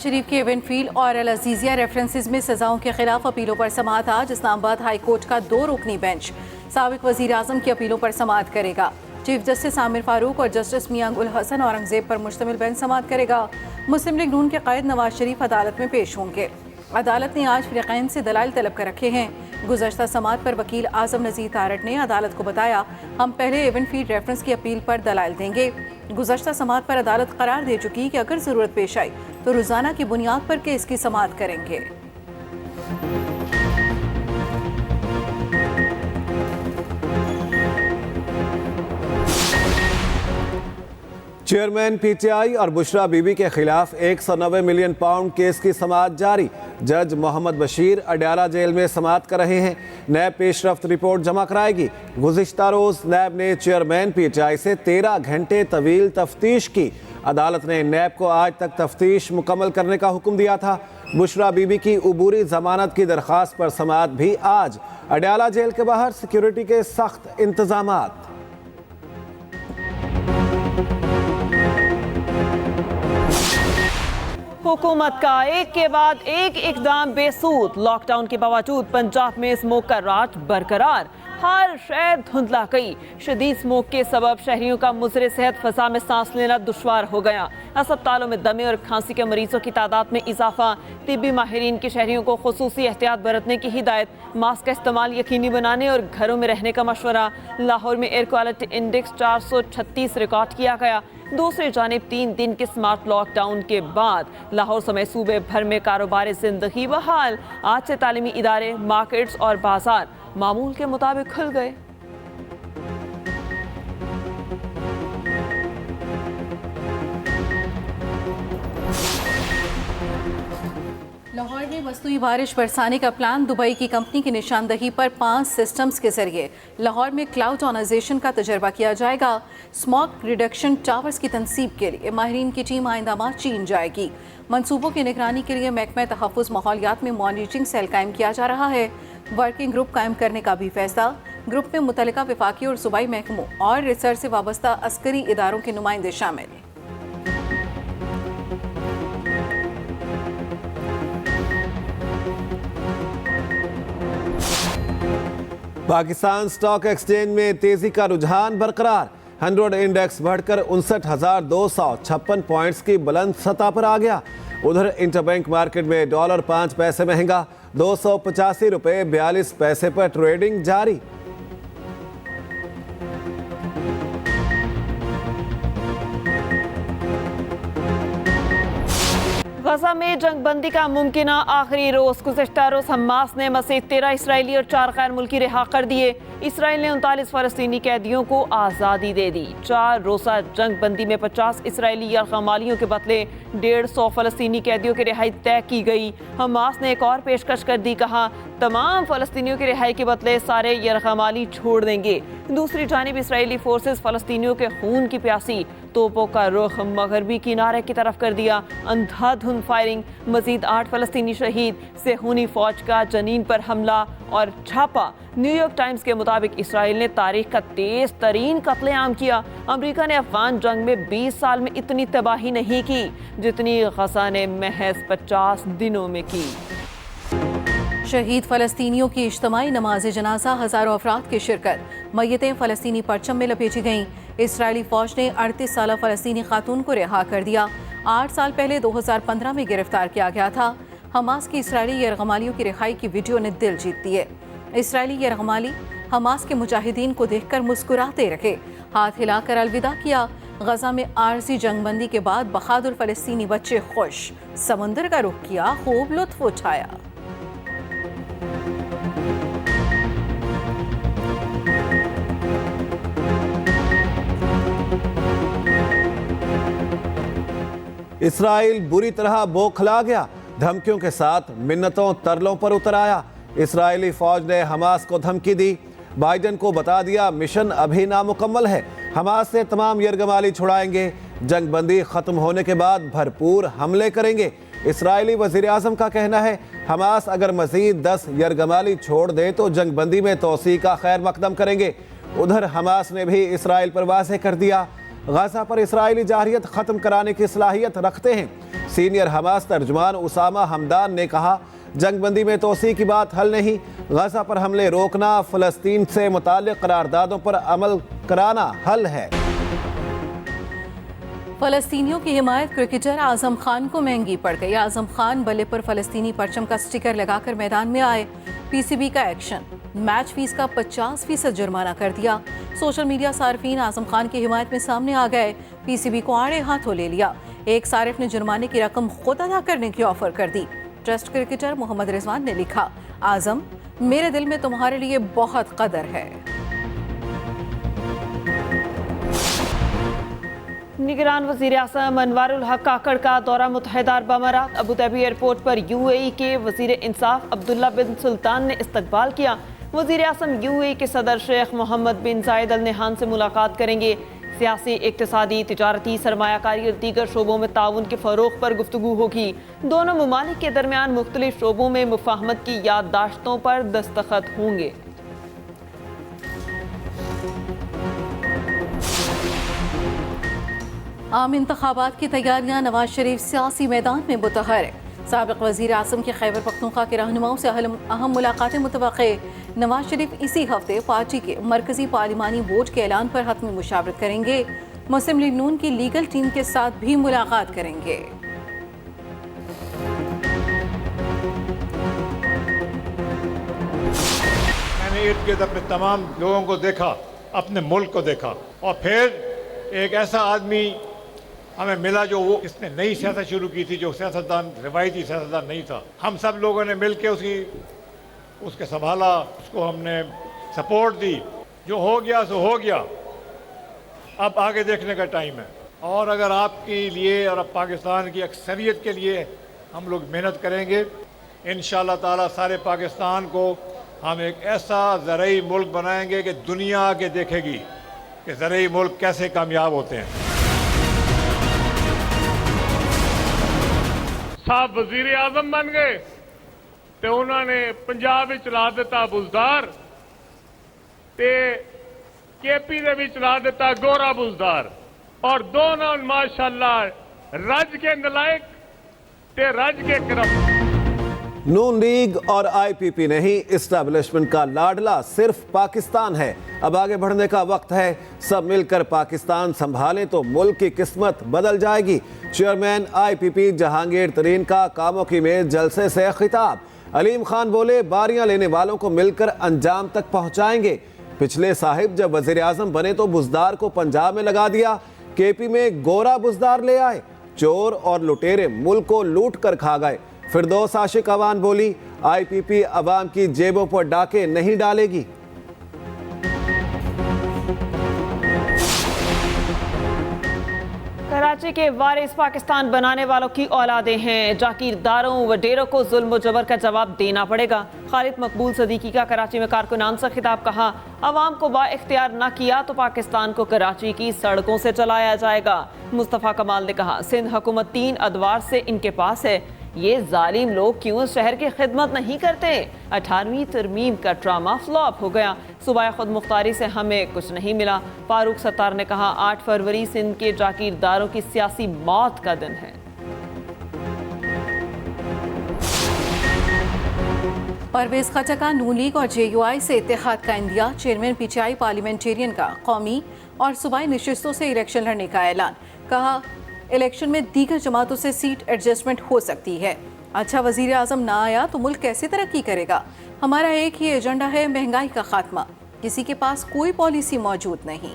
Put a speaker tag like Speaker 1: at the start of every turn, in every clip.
Speaker 1: शरीफ के इवेंटफील्ड और अल अजीजिया रेफरेंसेस में सजाओं के खिलाफ अपीलों पर समाअत। आज इस्लामाबाद हाई कोर्ट का 2 रुकनी बेंच साबिक वजीर आजम की अपीलों पर समाअत करेगा। चीफ जस्टिस आमिर फारूक और जस्टिस मियां गुल हसन औरंगजेब पर मुश्तमिल बेंच समाअत करेगा। मुस्लिम लीग नून के कायद नवाज शरीफ अदालत में पेश होंगे। अदालत ने आज फरीक़ैन से दलाइल तलब कर रखे हैं। गुज़श्ता समाअत पर वकील आज़म नज़ीर तारड़ ने अदालत को बताया, हम पहले इवेंटफील्ड रेफरेंस की अपील पर दलाइल देंगे। गुज़श्ता समाअत पर अदालत करार दे चुकी कि अगर ज़रूरत पेश आई तो रोज़ाना की बुनियाद पर केस की समाअत करेंगे।
Speaker 2: चेयरमैन पीटीआई और बुशरा बीबी के खिलाफ 190 मिलियन पाउंड केस की समाअत जारी। जज मोहम्मद बशीर अडयाला जेल में समाअत कर रहे हैं। नैब पेशरफ्त रिपोर्ट जमा कराएगी। गुज़िश्ता रोज नैब ने चेयरमैन पीटीआई से 13 घंटे तवील तफ्तीश की। अदालत ने नैब को आज तक तफ्तीश मुकम्मल करने का हुक्म दिया था। बुशरा बीबी की उबूरी जमानत की दरख्वास्त पर समाअत भी आज। अडयाला जेल के बाहर सिक्योरिटी के सख्त इंतजामात।
Speaker 3: हुकूमत का एक के बाद एक इकदाम बेसूद। लॉकडाउन के बावजूद पंजाब में स्मोक का राज बरकरार। हर शहर धुंधला गई। शदीद स्मोक के सबब शहरियों का मुज़र सेहत फ़ज़ा में सांस लेना दुश्वार हो गया। अस्पतालों में दमे और खांसी के मरीजों की तादाद में इजाफा। तिब्बी माहिरीन की शहरियों को खुसूसी एहतियात बरतने की हिदायत। मास्क का इस्तेमाल यकीनी बनाने और घरों में रहने का मशवरा। लाहौर में एयर क्वालिटी इंडेक्स 436 रिकॉर्ड किया गया। दूसरी जानिब 3 दिन के स्मार्ट लॉकडाउन के बाद लाहौर समेत सूबे भर में कारोबार जिंदगी बहाल। आज से तालीमी इदारे, मार्केट्स और बाजार मामूल के मुताबिक खुल गए।
Speaker 1: लाहौर में मसनूई बारिश बरसाने का प्लान। दुबई की कंपनी की निशानदही पर 5 सिस्टम्स के जरिए लाहौर में क्लाउडनाइजेशन का तजर्बा किया जाएगा। स्मॉग रिडक्शन टावर्स की तनसीब के लिए माहिरीन की टीम आइंदा माह चीन जाएगी। मनसूबों की निगरानी के लिए महकमा तहफ़्फ़ुज़ माहौलियात में मॉनिटरिंग सेल कायम किया जा रहा है। वर्किंग ग्रुप कायम करने का भी फैसला। ग्रुप में मुतल्लिका वफाकी और सूबाई महकमों और रिसर्च से वाबस्ता अस्करी इदारों के नुमाइंदे शामिल।
Speaker 2: पाकिस्तान स्टॉक एक्सचेंज में तेजी का रुझान बरकरार। 100 इंडेक्स बढ़कर 59,256 पॉइंट्स की बुलंद सतह पर आ गया। उधर इंटरबैंक मार्केट में डॉलर 5 पैसे महंगा 285 रुपये 42 पैसे पर ट्रेडिंग जारी।
Speaker 3: गजा में जंगबंदी का मुमकिना आखिरी रोज। गुज़श्ता रोज हमास ने मज़ीद 13 इसराइली और 4 गैर मुल्की रिहा कर दिए। इसराइल ने 39 फ़लस्तीनी कैदियों को आज़ादी दे दी। 4 रोज़ा जंगबंदी में 50 इसराइली यरग़मालियों के बदले 150 फ़लस्तीनी कैदियों की रिहाई तय की गई। हमास ने एक और पेशकश कर दी, कहा तमाम फ़लस्तीनियों की रिहाई के बदले सारे यरग़माली छोड़ देंगे। दूसरी जानिब इसराइली फोर्सेस फ़लस्तीनियों के खून की प्यासी तोपों का रुख मगरबी किनारे की तरफ कर दिया। अंधाधुंध फायरिंग, मजीद 8 फ़लस्तीनी शहीद। सेहूनी फौज का जनीन पर हमला और छापा। न्यूयॉर्क टाइम्स के मुताबिक इसराइल ने तारीख का तेज तरीन कत्लेआम किया। अमेरिका ने अफगान जंग में 20 साल में इतनी तबाही नहीं की जितनी गजा ने महज 50 दिनों में की।
Speaker 1: शहीद फ़लस्तीनियों की इज्तिमाई नमाज जनाजा, हज़ारों अफराद की शिरकत। मय्यतें फ़लस्तीनी परचम में लपेटी गईं। इसराइली फ़ौज ने 38 साला फ़लस्तीनी खातून को रिहा कर दिया। 8 साल पहले 2015 में गिरफ्तार किया गया था। हमास की इसराइली यरग़मालियों की रिहाई की वीडियो ने दिल जीत दिए। इसराइली यरग़माली हमास के मुजाहिदीन को देखकर मुस्कुराते रहे, हाथ हिलाकर अलविदा किया। गजा में आरजी जंगबंदी के बाद बहादुर फ़लस्तीनी बच्चे खुश। समुंदर का रुख किया, खूब लुत्फ उठाया।
Speaker 2: इसराइल बुरी तरह बौखला गया। धमकियों के साथ मिन्नतों तरलों पर उतर आया। इसराइली फौज ने हमास को धमकी दी। बाइडन को बता दिया मिशन अभी नामुकम्मल है। हमास से तमाम यरग़माली छुड़ाएंगे। जंगबंदी खत्म होने के बाद भरपूर हमले करेंगे। इसराइली वज़ीर आज़म का कहना है हमास अगर मज़ीद 10 यरग़माली छोड़ दे तो जंगबंदी में तोसी का खैर मकदम करेंगे। उधर हमास ने भी इसराइल पर वाज़ेह कर दिया गाजा पर इसराइली जारहियत खत्म कराने की सलाहियत रखते हैं। सीनियर हमास तर्जुमान उसामा हमदान ने कहा, जंगबंदी में तोसी की बात हल नहीं, गाजा पर हमले रोकना, फलस्तीन से मुताल्लिक करारदादों पर अमल कराना हल है।
Speaker 1: फलस्तीनियों की हिमायत क्रिकेटर आजम खान को महंगी पड़ गई। आजम खान बल्ले पर फलस्तीनी परचम का स्टिकर लगाकर मैदान में आए। पीसीबी का एक्शन, मैच फीस का 50% जुर्माना कर दिया। सोशल मीडिया सार्फिन आजम खान की हिमायत में सामने आ गए। पीसीबी को आड़े हाथों ले लिया। एक सारिफ ने जुर्माने की रकम खुद अदा करने की ऑफर कर दी। टेस्ट क्रिकेटर मोहम्मद रिजवान ने लिखा, आजम मेरे दिल में तुम्हारे लिए बहुत कदर है।
Speaker 3: निगरान वज़ीर आज़म अनवारुल हक काकड़ का दौरा मुत्तहिदा अरब अमारात। अबू धाबी एयरपोर्ट पर यूएई के वज़ीर इंसाफ अब्दुल्ला बिन सुल्तान ने इस्तकबाल किया। वज़ीर आज़म यूएई के सदर शेख मोहम्मद बिन जायद अल नहान से मुलाकात करेंगे। सियासी, इक्तिसादी, तिजारती, सरमायाकारी और दीगर शोबों में ताउन के फ़रोग़ पर गुफ्तगू होगी। दोनों ममालिक के दरमियान मुख्तलिफ शोबों में मुफाहमत की याददाश्तों पर दस्तखत होंगे।
Speaker 1: आम इंतखाबात की तैयारियां, नवाज शरीफ सियासी मैदान में मुतहर। साबिक़ वज़ीर आज़म के खैबर पख्तूनख्वा के रहनुमाओं से अहम मुलाकातें मुतवक्के। नवाज शरीफ इसी हफ्ते पार्टी के मरकजी पार्लिमानी बोर्ड के ऐलान पर हतमी मुशावरत करेंगे। मुस्लिम लीग नून की लीगल टीम के साथ भी मुलाकात करेंगे।
Speaker 4: मैंने इर्द गिर्द अपने तमाम लोगों को देखा, अपने मुल्क को देखा, और फिर एक ऐसा आदमी हमें मिला जो वो इसने नई सियासत शुरू की थी, जो सियासतदान रिवायती सियासतदान नहीं था। हम सब लोगों ने मिल के उसके संभाला, उसको हमने सपोर्ट दी। जो हो गया सो हो गया, अब आगे देखने का टाइम है। और अगर आपके लिए और अब पाकिस्तान की अक्सरियत के लिए हम लोग मेहनत करेंगे, इंशाअल्लाह ताला सारे पाकिस्तान को हम एक ऐसा ज़रई मुल्क बनाएंगे कि दुनिया आगे देखेगी कि ज़रई मुल्क कैसे कामयाब होते हैं।
Speaker 5: साहब वजीर आजम बन गए तो उन्होंने पंजाब में चला दिता बुजदार, ते केपी दे भी चला दिता गोरा बुजदार, और दोनों माशाअल्लाह रज के नलायक ते रज के करम।
Speaker 2: नून लीग और आईपीपी नहीं, इस्टेब्लिशमेंट का लाडला सिर्फ पाकिस्तान है। अब आगे बढ़ने का वक्त है। सब मिलकर पाकिस्तान संभालें तो मुल्क की किस्मत बदल जाएगी। चेयरमैन आईपीपी जहांगीर तरीन का कामों की मेज जलसे से खिताब। अलीम खान बोले, बारियां लेने वालों को मिलकर अंजाम तक पहुंचाएंगे। पिछले साहिब जब वजीर आजम बने तो बुजदार को पंजाब में लगा दिया, केपी में गोरा बुजदार ले आए। चोर और लुटेरे मुल्क को लूट कर खा गए। फिरदौस आशिक अवान बोली, आईपीपी अवाम की जेबों पर डाके नहीं डालेगी।
Speaker 3: कराची के वारिस पाकिस्तान बनाने वालों की औलादें हैं। जागीरदारों वडेरों को जुल्म जबर का जवाब देना पड़ेगा। खालिद मकबूल सदीकी का कराची में कारकुनान से खिताब। कहा, अवाम को बाइख्तियार न किया तो पाकिस्तान को कराची की सड़कों से चलाया जाएगा। मुस्तफ़ा कमाल ने कहा, सिंध हुकूमत 3 अदवार से इनके पास है। ये जालिम लोग क्यों शहर की खिदमत नहीं करते? 18वीं तरमीम का ड्रामा फ्लॉप हो गया। सुबह खुद मुख्तारी से हमें कुछ नहीं मिला। फारूक सत्तार ने कहा, 8 फरवरी सिंध के जागीरदारों की सियासी मौत का दिन है।
Speaker 1: परवेज खटक नून लीग और जेयूआई से इत्तेहाद का इंदिया। चेयरमैन पीटीआई पार्लियामेंटेरियन का कौमी और सूबाई नशिस्तों से इलेक्शन लड़ने का ऐलान। कहा, इलेक्शन में दीगर जमातों से सीट एडजस्टमेंट हो सकती है। अच्छा वजीर आजम ना आया तो मुल्क कैसे तरक्की करेगा? हमारा एक ही एजेंडा है, महंगाई का खात्मा। किसी के पास कोई पॉलिसी मौजूद नहीं।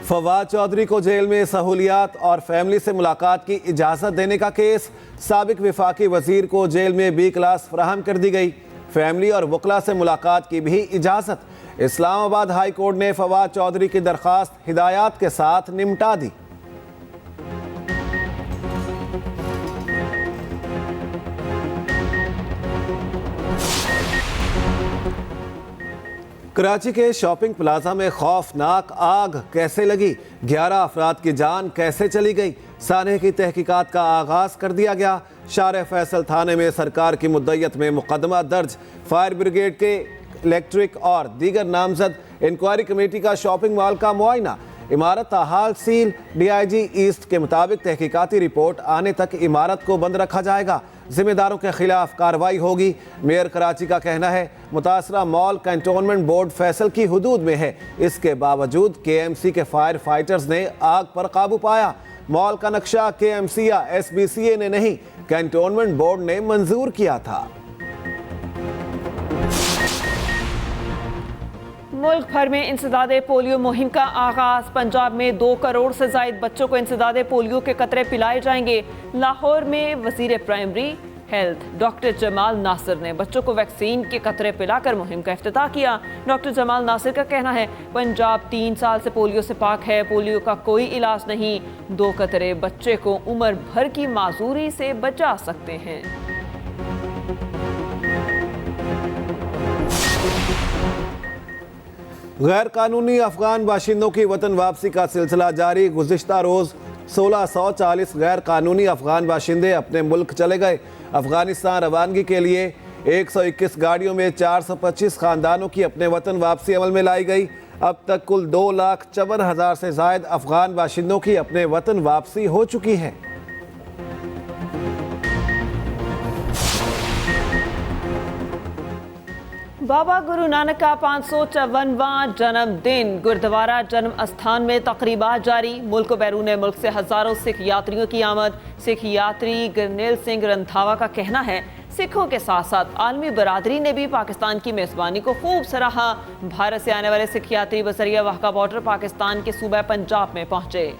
Speaker 2: फवाद चौधरी को जेल में सहूलियात और फैमिली से मुलाकात की इजाज़त देने का केस। साबिक विफाकी वजीर को जेल में बी क्लास फराहम कर दी गई। फैमिली और वकला से मुलाकात की भी इजाज़त। इस्लामाबाद हाई कोर्ट ने फवाद चौधरी की दरख्वास्त हिदायत के साथ निपटा दी। कराची के शॉपिंग प्लाजा में खौफनाक आग कैसे लगी? 11 अफराद की जान कैसे चली गई? सानहे की तहकीकात का आगाज कर दिया गया। शार फैसल थाने में सरकार की मुद्दत में मुकदमा दर्ज। फायर ब्रिगेड के इलेक्ट्रिक और दीगर नामजद इंक्वायरी कमेटी का शॉपिंग मॉल का मुआयना। इमारत ताहाल सील। DIG ईस्ट के मुताबिक तहकीकाती रिपोर्ट आने तक इमारत को बंद रखा जाएगा। जिम्मेदारों के खिलाफ कार्रवाई होगी। मेयर कराची का कहना है मुतासरा मॉल कैंटोनमेंट बोर्ड फैसल की हुदूद में है। इसके बावजूद KMC के फायर फाइटर्स ने आग पर काबू पाया। मॉल का नक्शा KMC या SBCA ने नहीं, कैंटोनमेंट बोर्ड ने मंजूर किया था।
Speaker 3: मुल्क भर में इंसदादे पोलियो मुहिम का आगाज। पंजाब में 2 करोड़ से जायद बच्चों को इंसदादे पोलियो के कतरे पिलाए जाएंगे। लाहौर में Wazir primary health doctor Jamal Nasir ने बच्चों को वैक्सीन के कतरे पिलाकर मुहिम का इफ्तिताह किया। डॉक्टर जमाल नासिर का कहना है पंजाब 3 साल से पोलियो से पाक है। पोलियो का कोई इलाज नहीं। 2 कतरे बच्चे को उम्र भर की माजूरी से बचा सकते हैं।
Speaker 2: गैर कानूनी अफगान बाशिंदों की वतन वापसी का सिलसिला जारी। गुज़िश्ता रोज़ 1640 गैर कानूनी अफगान बाशिंदे अपने मुल्क चले गए। अफगानिस्तान रवानगी के लिए 121 गाड़ियों में 425 खानदानों की अपने वतन वापसी अमल में लाई गई। अब तक कुल 2,54,000 से जायद अफगान बाशिंदों की अपने वतन वापसी हो चुकी है।
Speaker 3: बाबा गुरु नानक का 554वां जन्मदिन। गुरुद्वारा जन्म अस्थान में तकरीबात जारी। मुल्क बैरून मुल्क से हजारों सिख यात्रियों की आमद। सिख यात्री गुरनेल सिंह रंधावा का कहना है सिखों के साथ साथ आलमी बरादरी ने भी पाकिस्तान की मेज़बानी को खूब सराहा। भारत से आने वाले सिख यात्री बसरिया वाहका बॉर्डर पाकिस्तान के सूबा पंजाब में पहुंचे।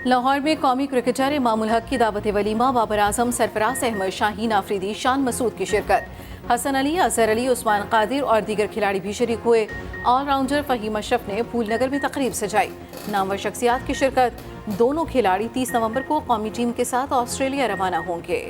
Speaker 1: लाहौर में कौमी क्रिकेटर इमामुल हक की दावत वलीमा बाबर आजम, सरफराज अहमद, शाहीन आफरीदी, शान मसूद की शिरकत। हसन अली, अजहर अली, उस्मान कादिर और दीगर खिलाड़ी भी शरीक हुए। ऑलराउंडर फ़हीम अशरफ ने फूलनगर में तकरीब सजाई। नामवर शख्सियात की शिरकत। दोनों खिलाड़ी 30 नवंबर को कौमी टीम के साथ ऑस्ट्रेलिया रवाना होंगे।